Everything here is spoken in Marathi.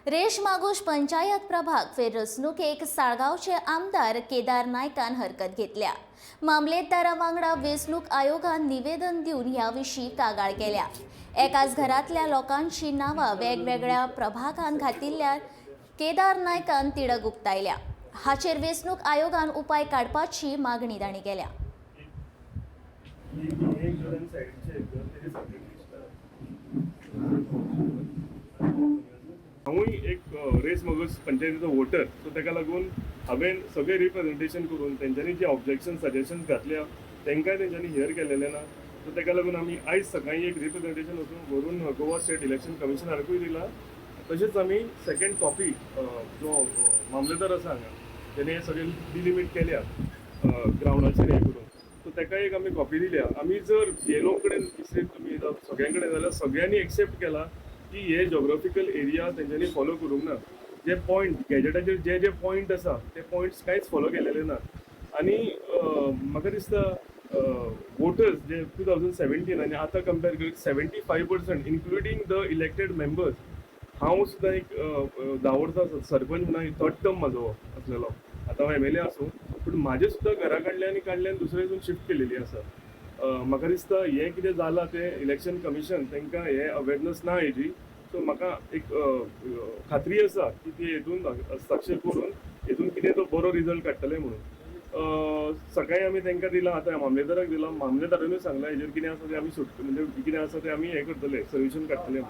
रेशमागोश पंचायत प्रभाग फेरचणुकेक साळगावचे आमदार केदार नायकान हरकत घेतल्या। मामलेदारा वांगडा वेंचणूक आयोगान निवेदन दिवन ह्या विशीं कागाळ केल्या। एकाच घरातल्या लोकांची नावां वेगवेगळ्या प्रभागांत घातिल्ल्या केदार नायकान तिडक उक्तायल्या। हाचेर वेंचणूक आयोगान उपाय काडपाची मागणी तांणी केल्या। हांवूय एक रेसमागोश पंचायतीचो वोटर, सो ताका लागून हांवें सगळे रिप्रेजेंटेशन करून तेंच्यांनी जे ऑब्जेक्शन सजेशन्स घातल्या तांकांय तेंच्यांनी हियर केलेले ना। सो ताका लागून आमी आयज सकाळीं एक रिप्रेजेंटेशन व्हरून गोवा स्टेट इलेक्शन कमिशनराकूय दिला। तशेंच आमी सेकंड कॉपी जो मामलेदार आसा हांगा तेणे सगळे डिलिमीट केल्या ग्रावंडाचेर हे करून, सो ताका एक आमी कॉपी दिल्या। आमी जर येलो कडेन तुमी सगळ्यां कडेन जाल्यार सगळ्यांनी एक्सेप्ट केला की हे जॉग्राफिकल एरिया तेंच्यांनी फॉलो करूंक ना। जे पॉयंट गॅजेटाचेर जे जे पॉयंट आसा ते पॉयंट्स कांयच फॉलो केलेले ना। आनी म्हाका दिसता वोटर्स जे 2017 आनी आतां कंपेर करीत 75% इन्क्लुडींग द इलेक्टेड मेंबर्स, हांव सुद्दां एक 10 वर्सां सरपंच म्हणून थर्ड टर्म म्हाजो आसलेलो, आतां हांव MLA आसूं, पूण म्हाजे सुद्दां घरा कडल्यान दुसरे हितून शिफ्ट केलेली आसा। म्हाका दिसता हें कितें जालां तें इलेक्शन कमिशन तांकां हे अवेरनस ना हेजी। सो म्हाका एक खात्री आसा की ती हेतून हस्तक्षेप करून हेतून कितें तो बरो रिजल्ट काडटले म्हणून। सकाळीं आमी तांकां दिला, आतां मामलेदाराक दिला, मामलेदारानूय सांगलां हेजेर कितें आसा तें आमी म्हणजे कितें आसा तें आमी हें करतले, सोल्युशन काडटले।